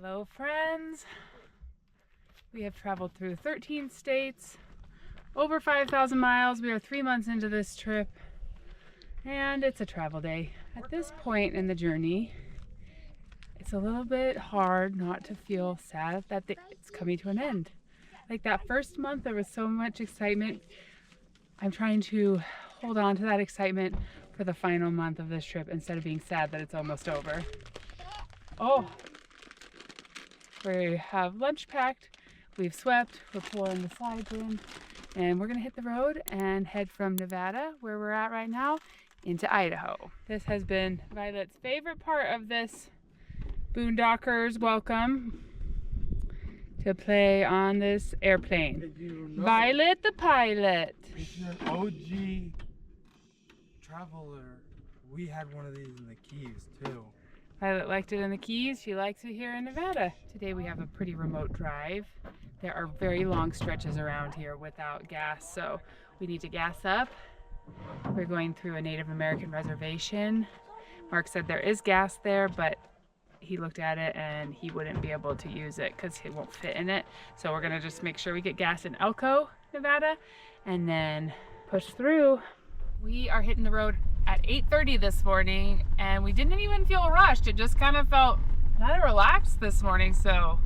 Hello friends, we have traveled through 13 states, over 5,000 miles. We are 3 months into this trip and it's a travel day. At this point in the journey, it's a little bit hard not to feel sad that it's coming to an end. Like that first month, there was so much excitement. I'm trying to hold on to that excitement for the final month of this trip instead of being sad that it's almost over. Oh! We have lunch packed, we've swept, we're pulling the slides in, and we're gonna hit the road and head from Nevada, where we're at right now, into Idaho. This has been Violet's favorite part of this Boondockers welcome to play on this airplane. You know, Violet the pilot. if you're an OG traveler, we had one of these in the Keys too. Violet liked it in the Keys. She likes it here in Nevada. Today we have a pretty remote drive. There are very long stretches around here without gas, so we need to gas up. We're going through a Native American reservation. Mark said there is gas there, but he looked at it and he wouldn't be able to use it because it won't fit in it. So we're gonna just make sure we get gas in Elko, Nevada, and then push through. We are hitting the road at 8:30 this morning and we didn't even feel rushed. It just kind of felt kind of relaxed this morning, so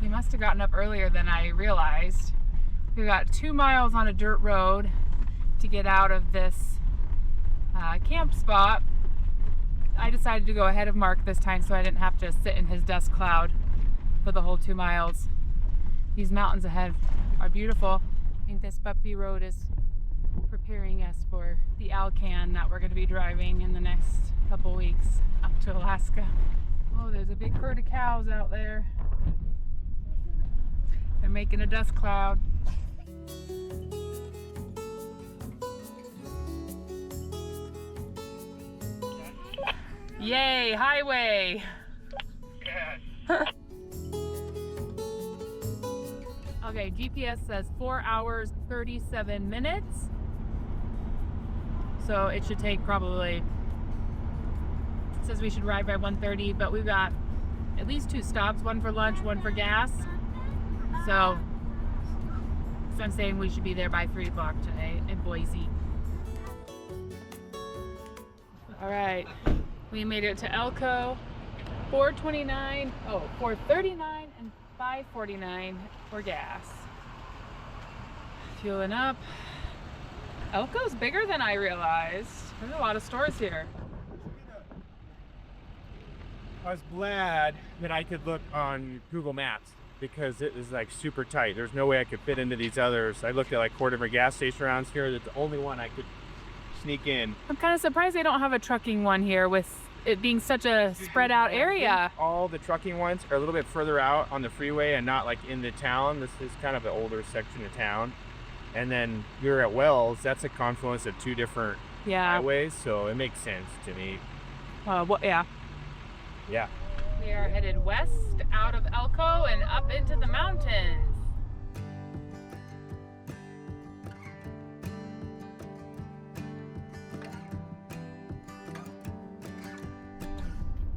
we must have gotten up earlier than I realized. We got 2 miles on a dirt road to get out of this camp spot. I decided to go ahead of Mark this time so I didn't have to sit in his dust cloud for the whole 2 miles. These mountains ahead are beautiful. I think this bumpy road is preparing us for the Alcan that we're going to be driving in the next couple weeks up to Alaska. Oh, there's a big herd of cows out there. They're making a dust cloud. Yay, highway! Okay, GPS says 4 hours, 37 minutes. So it should take probably, it says we should arrive by 1:30, but we've got at least 2 stops, one for lunch, one for gas. So I'm saying we should be there by 3 o'clock today in Boise. All right, we made it to Elko. 4:29, 4:39 and 5:49 for gas. Fueling up. Elko's bigger than I realized. There's a lot of stores here. I was glad that I could look on Google Maps because it was like super tight. There's no way I could fit into these others. I looked at like 4 different gas stations around here. That's the only one I could sneak in. I'm kind of surprised they don't have a trucking one here with it being such a spread out area. All the trucking ones are a little bit further out on the freeway and not like in the town. This is kind of an older section of town. And then you're at Wells, that's a confluence of 2 different highways, so it makes sense to me. Yeah. Yeah. We are headed west out of Elko and up into the mountains.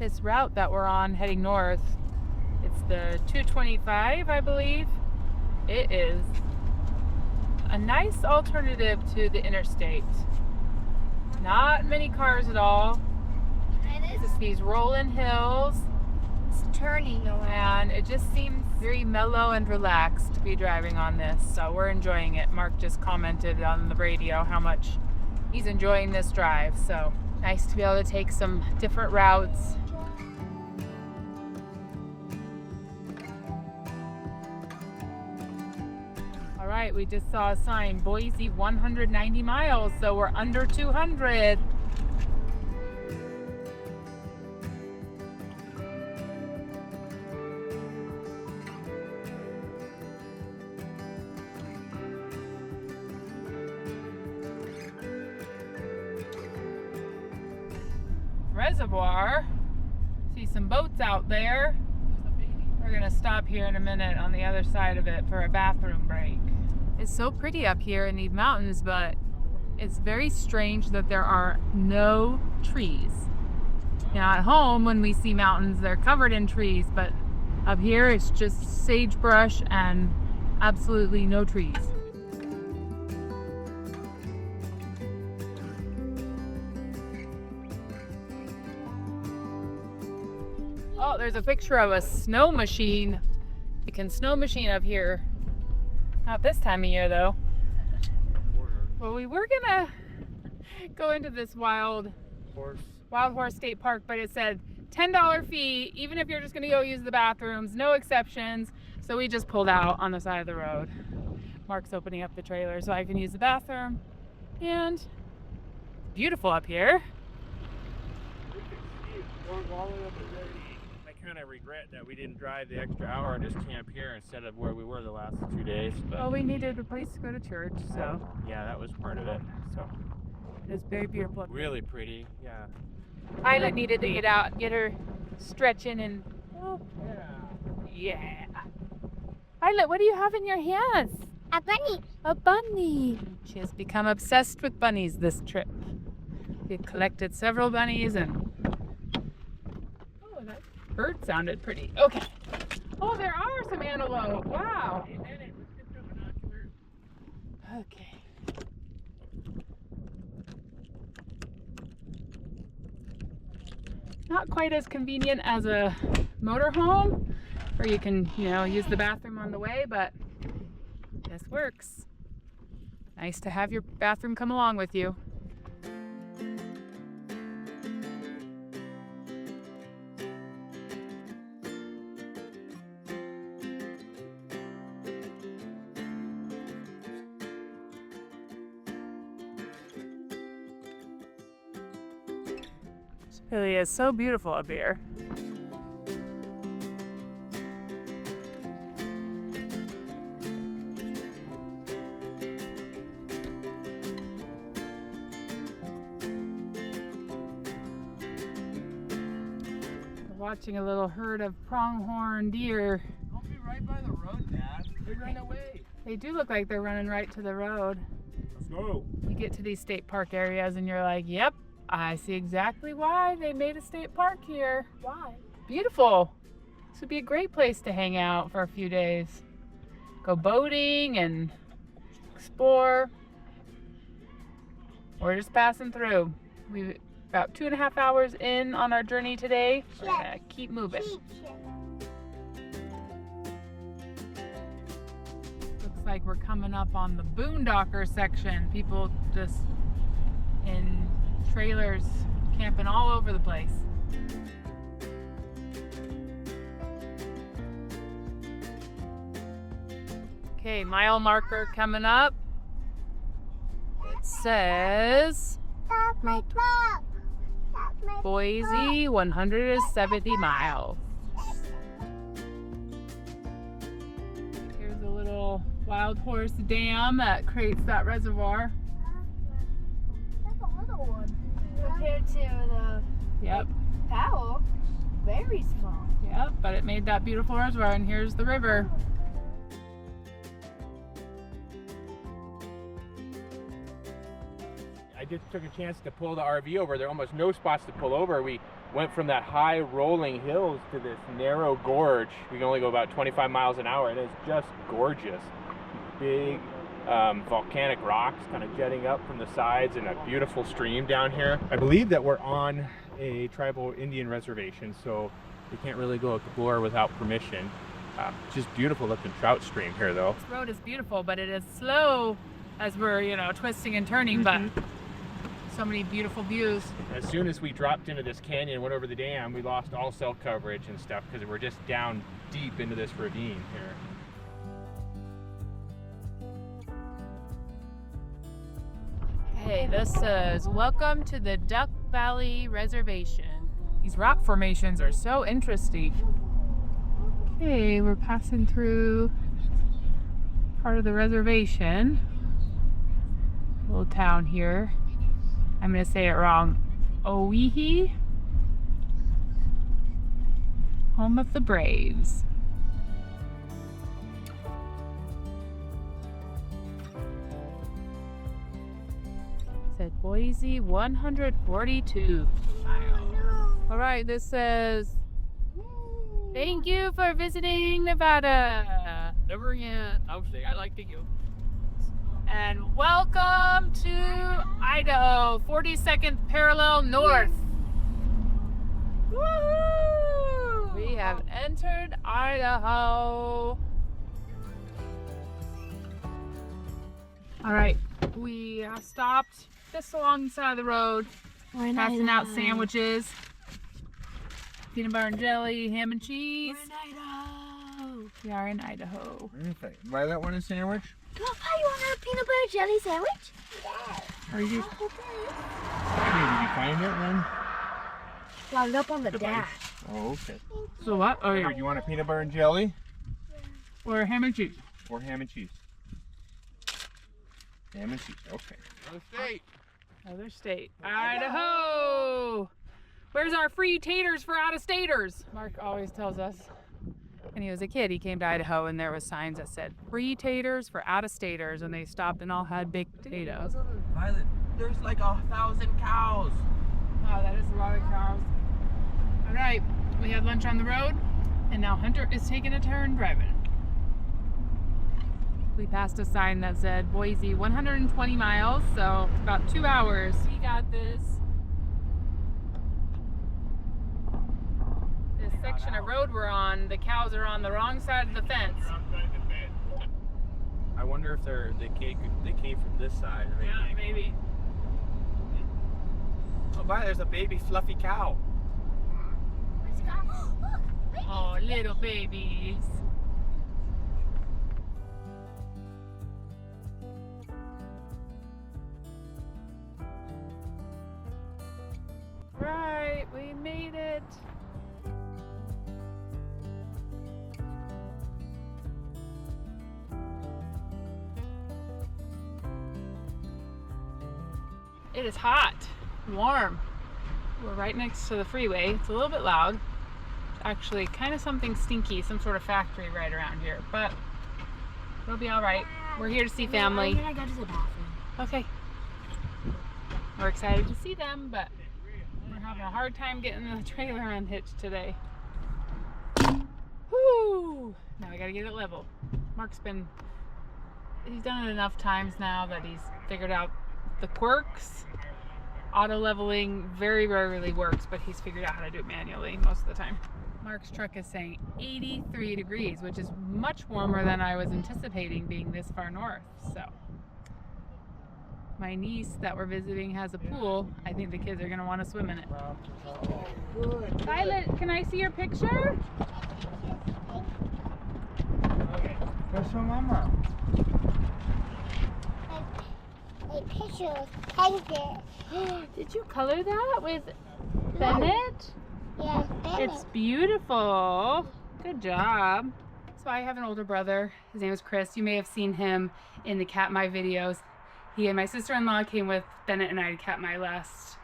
This route that we're on heading north, it's the 225, I believe. It is a nice alternative to the interstate. Not many cars at all. It's just these rolling hills. It's turning around. And it just seems very mellow and relaxed to be driving on this. So we're enjoying it. Mark just commented on the radio how much he's enjoying this drive. So nice to be able to take some different routes. All right, we just saw a sign, Boise 190 miles, so we're under 200. Reservoir. See some boats out there. We're gonna stop here in a minute on the other side of it for a bathroom break. It's so pretty up here in these mountains, but it's very strange that there are no trees. Now at home, when we see mountains, they're covered in trees, but Up here it's just sagebrush and absolutely no trees. Oh, there's a picture of a snow machine. You can snow machine up here. Not this time of year though. Well, we were gonna go into this wild horse state park, but it said $10 fee, even if you're just gonna go use the bathrooms, no exceptions. So we just pulled out on the side of the road. Mark's opening up the trailer so I can use the bathroom. And it's beautiful up here. I kind of regret that we didn't drive the extra hour and just camp here instead of where we were the last 2 days. But well, we needed a place to go to church, so. yeah, that was part of it. So It's very beautiful. really pretty, yeah. Violet needed to get out and get her stretching and, oh, yeah. Violet, what do you have in your hands? A bunny. A bunny. She has become obsessed with bunnies this trip. We've collected several bunnies and, oh, that bird sounded pretty. Okay. Oh, there are some antelope. Wow. Okay. Not quite as convenient as a motorhome where you can, use the bathroom on the way, but this works. Nice to have your bathroom come along with you. It really is so beautiful up here. We're watching a little herd of pronghorn deer. Don't be right by the road, Dad. They ran away. They do look like they're running right to the road. Let's go. You get to these state park areas and you're like, yep, I see exactly why they made a state park here. Why? Beautiful. This would be a great place to hang out for a few days. Go boating and explore. We're just passing through. We're about 2.5 hours in on our journey today. We're gonna keep moving. Looks like we're coming up on the boondocker section. People just in trailers camping all over the place. Okay, mile marker coming up. It says That's my club. That's my Boise 170 miles. Here's a little wild horse dam that creates that reservoir. That's a little one. Compared to the Yep, Powell, very small. yep, but it made that beautiful reservoir, and here's the river. I just took a chance to pull the RV over. There are almost no spots to pull over. We went from that high rolling hills to this narrow gorge. We can only go about 25 miles an hour, and it's just gorgeous. Big volcanic rocks kind of jetting up from the sides and a beautiful stream down here. I believe that we're on a tribal Indian reservation, so we can't really go explore without permission. Just beautiful looking trout stream here though. This road is beautiful, but it is slow as we're, twisting and turning, but so many beautiful views. As soon as we dropped into this canyon and went over the dam, we lost all cell coverage and stuff because we're just down deep into this ravine here. Hey, this says, welcome to the Duck Valley Reservation. These rock formations are so interesting. Okay, we're passing through part of the reservation. Little town here. I'm gonna say it wrong. Owehe, home of the Braves. Said Boise 142 miles. All right, this says Thank you for visiting Nevada. Never again. I'll say I like to go. And welcome to Idaho, 42nd parallel north. Woohoo! We have entered Idaho. All right, we stopped just along the side of the road, passing out sandwiches, peanut butter and jelly, ham and cheese. We're in Idaho. We are in Idaho. Perfect. Violet want a sandwich? Papa, you want a peanut butter jelly sandwich? Are you? Hey, did you find it then? Logged up on the dash. Oh, okay. So what? Oh, Here, you want a peanut butter and jelly? or ham and cheese. Or ham and cheese? Ham and cheese, okay. Another state. Other state. Idaho! Where's our free taters for out-of-staters? Mark always tells us. When he was a kid, he came to Idaho and there was signs that said free taters for out-of-staters, and they stopped and all had baked potatoes. Violet, there's like 1,000 cows. Wow, that is a lot of cows. All right, we had lunch on the road, and now Hunter is taking a turn driving. We passed a sign that said Boise 120 miles, so about 2 hours. We got this. This section of road we're on, the cows are on the wrong side of the fence. I wonder if they came from this side. Or Yeah, maybe. Oh, Violet, there's a baby fluffy cow. Where's it going? Look, baby. Oh, little babies. Right, we made it. It is hot, warm. We're right next to the freeway. It's a little bit loud. It's actually kind of something stinky, some sort of factory right around here, but it'll be all right. We're here to see family. I'm gonna go to the bathroom. Okay. We're excited to see them, but we're having a hard time getting the trailer unhitched today. Whoo! Now we gotta get it level. He's done it enough times now that he's figured out the quirks. Auto leveling very rarely works, but he's figured out how to do it manually most of the time. Mark's truck is saying 83 degrees, which is much warmer than I was anticipating being this far north, so. My niece that we're visiting has a pool. I think the kids are gonna wanna swim in it. Good. Violet, can I see your picture? Where's your mama? A picture of tiger. Did you color that with Bennett? Yeah, Bennett. It's beautiful. Good job. So I have an older brother. His name is Chris. You may have seen him in the Katmai videos. He and my sister-in-law came with Bennett and I to Katmai last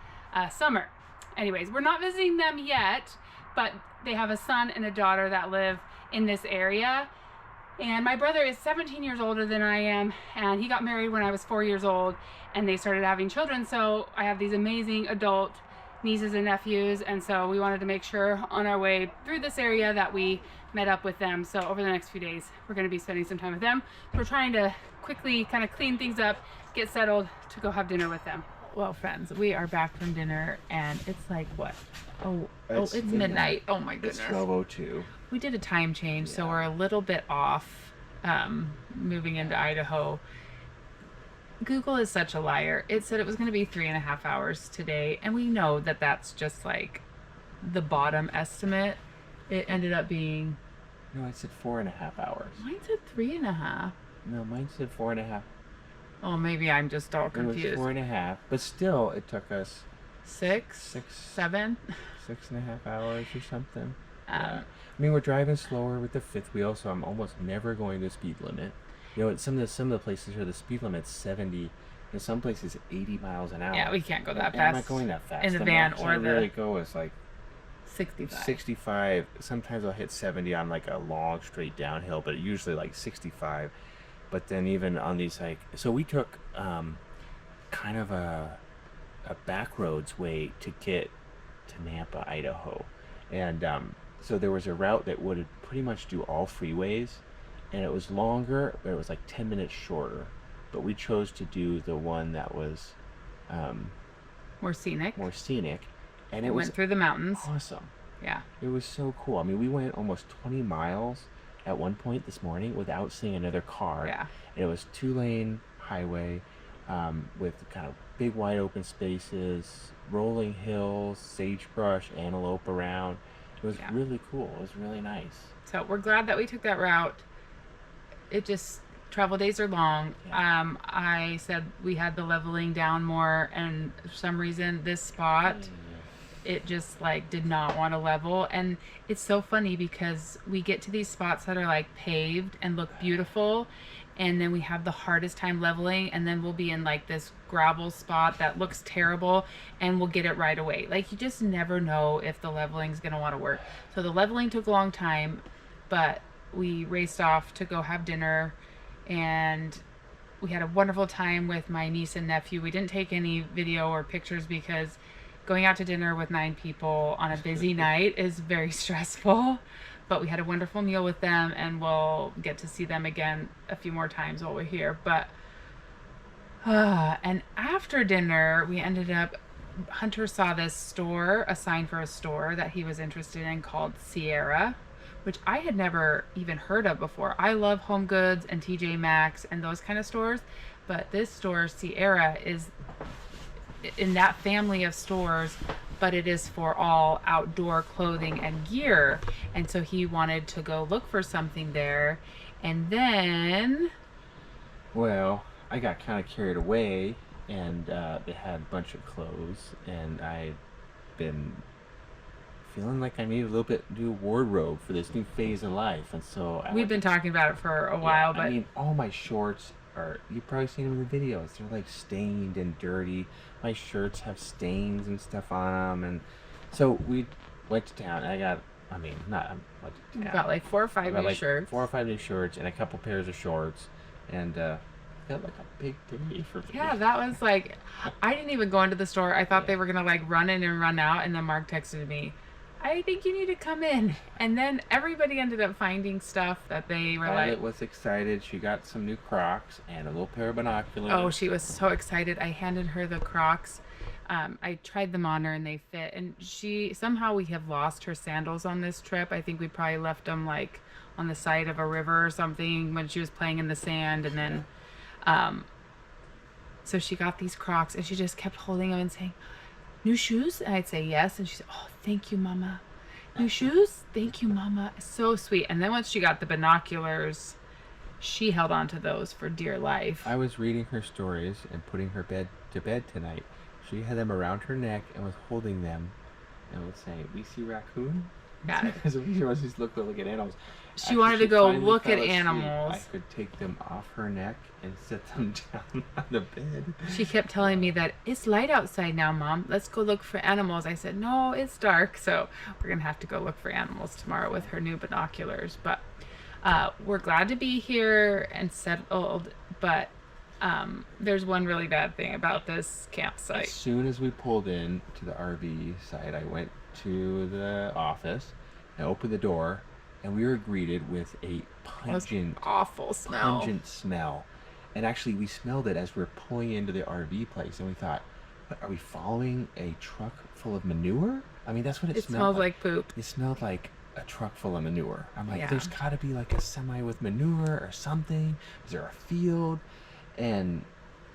summer. Anyways, we're not visiting them yet, but they have a son and a daughter that live in this area. And my brother is 17 years older than I am, and he got married when I was 4 years old, and they started having children. So I have these amazing adult nieces and nephews, and so we wanted to make sure on our way through this area that we met up with them. So over the next few days, we're going to be spending some time with them. We're trying to quickly kind of clean things up, get settled to go have dinner with them. Well, friends, we are back from dinner, and it's like what? It's midnight. Oh my goodness. It's 12:02. We did a time change, so we're a little bit off moving into Idaho. Google is such a liar. It said it was going to be 3.5 hours today, and we know that that's just like the bottom estimate. It ended up being... No, I said 4.5 hours. Mine said 3.5. No, mine said 4.5. Oh, maybe I'm just all It confused. was 4.5, but still, it took us 6, 7. 6.5 hours or something. Yeah. I mean, we're driving slower with the fifth wheel, so I'm almost never going the speed limit. You know, at some of the places here, the speed limit's 70. In some places, 80 miles an hour. Yeah, we can't go that And fast. I'm not going that fast. in the The van max or I the really go is like 65. 65. Sometimes I'll hit 70 on like a long straight downhill, but usually like 65. But then even on these so we took kind of a back roads way to get to Nampa, Idaho, and So there was a route that would pretty much do all freeways, and it was longer, but it was like 10 minutes shorter. But we chose to do the one that was More scenic. And it went through the mountains. Awesome. Yeah. It was so cool. I mean, we went almost 20 miles at one point this morning without seeing another car. Yeah. And it was 2-lane highway with kind of big wide open spaces, rolling hills, sagebrush, antelope around. It was really cool. It was really nice. So we're glad that we took that route. It just, travel days are long. Yeah. I said we had the leveling down more, and for some reason this spot, it just like did not want to level. And it's so funny because we get to these spots that are like paved and look beautiful, and then we have the hardest time leveling, and then we'll be in like this gravel spot that looks terrible, and we'll get it right away. Like, you just never know if the leveling's gonna want to work. So the leveling took a long time, but we raced off to go have dinner, and we had a wonderful time with my niece and nephew. We didn't take any video or pictures because going out to dinner with 9 people on a busy night is very stressful. But we had a wonderful meal with them, and we'll get to see them again a few more times while we're here. But and after dinner, we ended up, Hunter saw this store, a sign for a store that he was interested in called Sierra, which I had never even heard of before. I love Home Goods and TJ Maxx and those kind of stores, but this store, Sierra, is in that family of stores, but it is for all outdoor clothing and gear. And so he wanted to go look for something there. And then, well, I got kind of carried away, and they had a bunch of clothes, and I'd been feeling like I needed a little bit new wardrobe for this new phase of life. And so we've been talking about it for a while, but I mean, all my shorts are, you've probably seen them in the videos, they're like stained and dirty. My shirts have stains and stuff on them, and so we went to town. I got, I mean, not went to town. Got like 4 or 5 new shirts. 4 or 5 new shirts and a couple pairs of shorts, and got like a big day for me. Yeah, that was like, I didn't even go into the store. I thought they were gonna like run in and run out, and then Mark texted me, I think you need to come in. And then everybody ended up finding stuff that they were Violet like, was excited. She got some new Crocs and a little pair of binoculars. oh, she was so excited. I handed her the Crocs. I tried them on her and they fit. And somehow we have lost her sandals on this trip. I think we probably left them like on the side of a river or something when she was playing in the sand. And then, so she got these Crocs, and she just kept holding them and saying, new shoes? And I'd say yes. And she said, oh, thank you, Mama. New shoes? Thank you, Mama. So sweet. And then once she got the binoculars, she held on to those for dear life. I was reading her stories and putting her to bed tonight. She had them around her neck and was holding them and would say, we see raccoon? Got it. Because she was just looking at animals. She After wanted to go finally look fell at asleep, animals. I could take them off her neck and set them down on the bed. She kept telling me that it's light outside now, Mom. Let's go look for animals. I said, no, it's dark. So we're going to have to go look for animals tomorrow with her new binoculars. But we're glad to be here and settled. But there's one really bad thing about this campsite. As soon as we pulled in to the RV site, I went to the office. I opened the door, and we were greeted with a awful smell. Pungent smell. And actually, we smelled it as we were pulling into the RV place, and we thought, what, are we following a truck full of manure? I mean, that's what it smelled smells like poop. It smelled like a truck full of manure. I'm like, Yeah. There's got to be like a semi with manure or something. Is there a field? And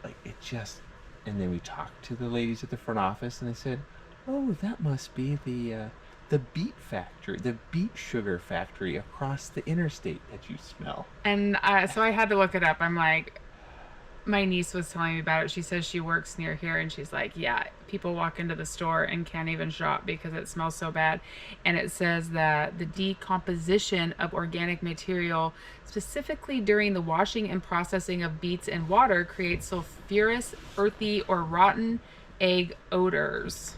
like it just, and then we talked to the ladies at the front office, and they said, oh, that must be the beet factory, the beet sugar factory across the interstate that you smell. And so I had to look it up. I'm like, my niece was telling me about it. She says she works near here, and she's like, yeah, people walk into the store and can't even shop because it smells so bad. And it says that the decomposition of organic material, specifically during the washing and processing of beets in water, creates sulfurous, earthy, or rotten egg odors.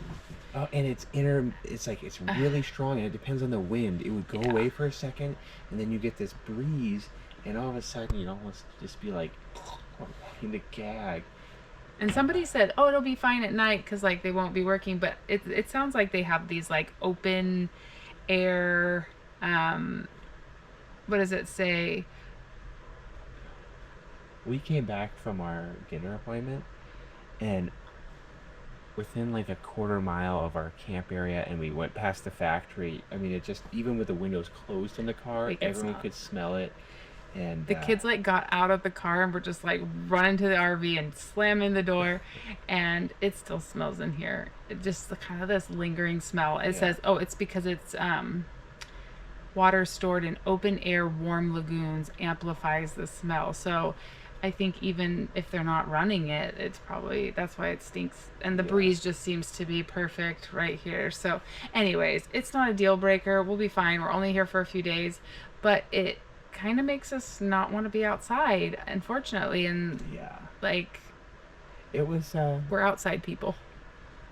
Oh, and it's really strong, and it depends on the wind. It would go away for a second, and then you get this breeze, and all of a sudden you'd almost just be like wanting to gag. And somebody said, oh, it'll be fine at night because like they won't be working, but it sounds like they have these like open air, what does it say? We came back from our dinner appointment, and within like a quarter mile of our camp area, and we went past the factory. I mean, it just, even with the windows closed in the car, everyone could smell it. And the kids like got out of the car and were just like running to the RV and slamming the door, and it still smells in here. It just kind of this lingering smell. It says, oh, it's because it's water stored in open air warm lagoons amplifies the smell. So I think even if they're not running it, it's probably, that's why it stinks. And the breeze just seems to be perfect right here. So anyways, it's not a deal breaker. We'll be fine. We're only here for a few days, but it kind of makes us not want to be outside, unfortunately. And like, it was we're outside people.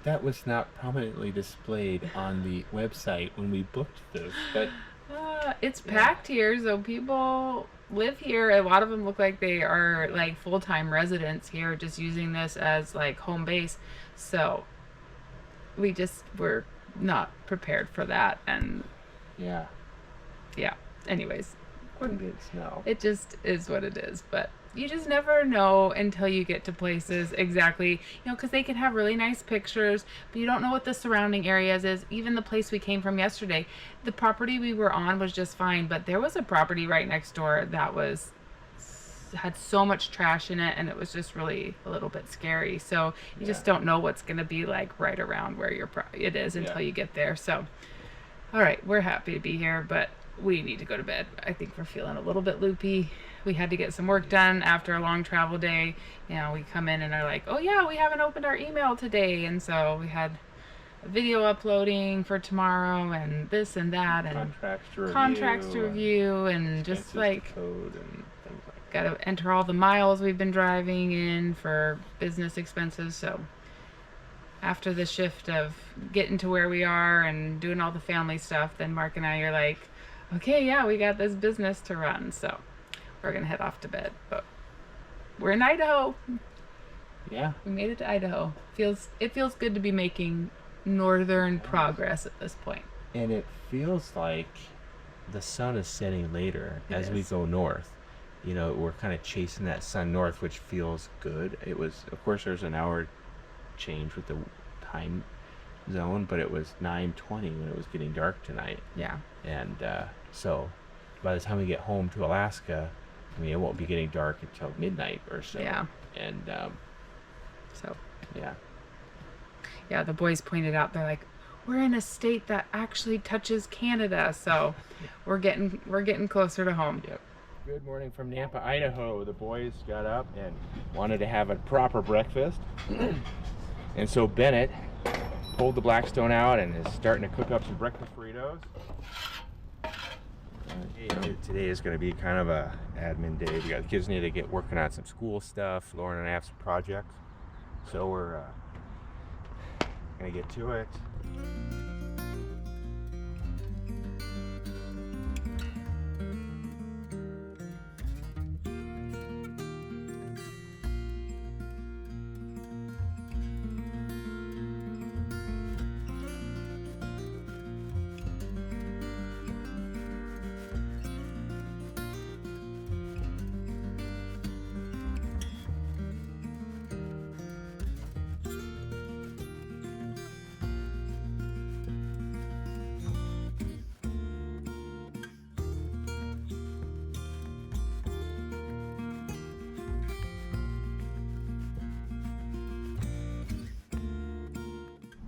That was not prominently displayed on the website when we booked this, but it's packed here, so people live here. A lot of them look like they are like full-time residents here, just using this as like home base. So we just were not prepared for that, and yeah. Anyways, it just is what it is. But you just never know until you get to places exactly, you know, because they can have really nice pictures, but you don't know what the surrounding areas is. Even the place we came from yesterday, the property we were on was just fine, but there was a property right next door that had so much trash in it, and it was just really a little bit scary. So you just don't know what's going to be like right around where it is until you get there. So all right, we're happy to be here, but we need to go to bed. I think we're feeling a little bit loopy. We had to get some work done after a long travel day. You know, we come in and are like, oh yeah, we haven't opened our email today. And so we had a video uploading for tomorrow and this and that, and contracts to review and just like code and things like got to enter all the miles we've been driving in for business expenses. So after the shift of getting to where we are and doing all the family stuff, then Mark and I are like, okay, yeah, we got this business to run, so we're gonna head off to bed. But we're in Idaho. Yeah, we made it to Idaho. It feels good to be making northern progress at this point. And it feels like the sun is setting later as we go north. You know, we're kind of chasing that sun north, which feels good. It was, of course, there's an hour change with the time zone, but it was 9:20 when it was getting dark tonight. Yeah. And so by the time we get home to Alaska, I mean, it won't be getting dark until midnight or so. Yeah. And so yeah, the boys pointed out, they're like, we're in a state that actually touches Canada, so we're getting closer to home. Yep. Good morning from Nampa, Idaho. The boys got up and wanted to have a proper breakfast. And so Bennett pulled the Blackstone out and is starting to cook up some breakfast burritos. Today is going to be kind of a admin day. We got the kids need to get working on some school stuff. Lauren and I have some projects, so we're going to get to it.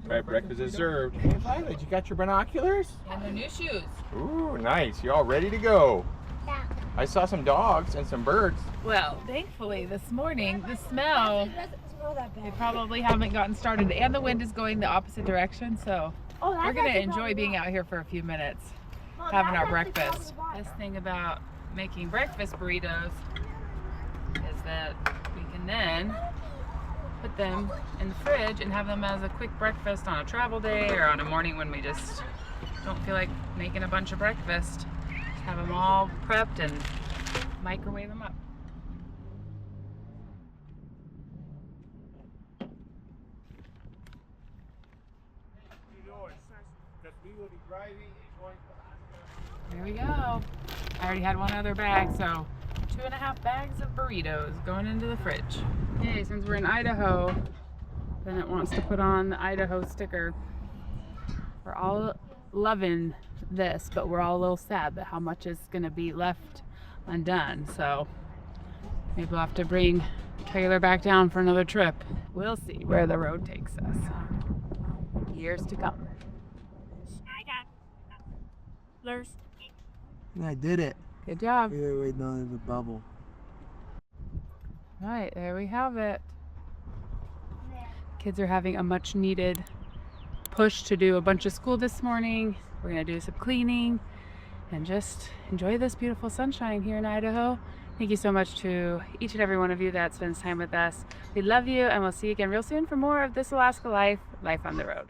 Right, breakfast is served. Hey, Violet, you got your binoculars? And their new shoes. Ooh, nice. You all ready to go? Yeah. I saw some dogs and some birds. Well, thankfully this morning, the smell, they probably haven't gotten started, and the wind is going the opposite direction, so we're going to enjoy being out here for a few minutes, having our breakfast. This thing about making breakfast burritos is that we can then put them in the fridge and have them as a quick breakfast on a travel day or on a morning when we just don't feel like making a bunch of breakfast. Just have them all prepped and microwave them up. You know, it says that we will be driving There we go. I already had one other bag, so 2.5 bags of burritos going into the fridge. Okay, since we're in Idaho, then it wants to put on the Idaho sticker. We're all loving this, but we're all a little sad that how much is going to be left undone. So maybe we'll have to bring trailer back down for another trip. We'll see where the road takes us. Years to come. I did it. Good job. Wait, no, there's a bubble. All right, there we have it. Kids are having a much needed push to do a bunch of school this morning. We're gonna do some cleaning and just enjoy this beautiful sunshine here in Idaho. Thank you so much to each and every one of you that spends time with us. We love you, and we'll see you again real soon for more of This Alaska Life, Life on the Road.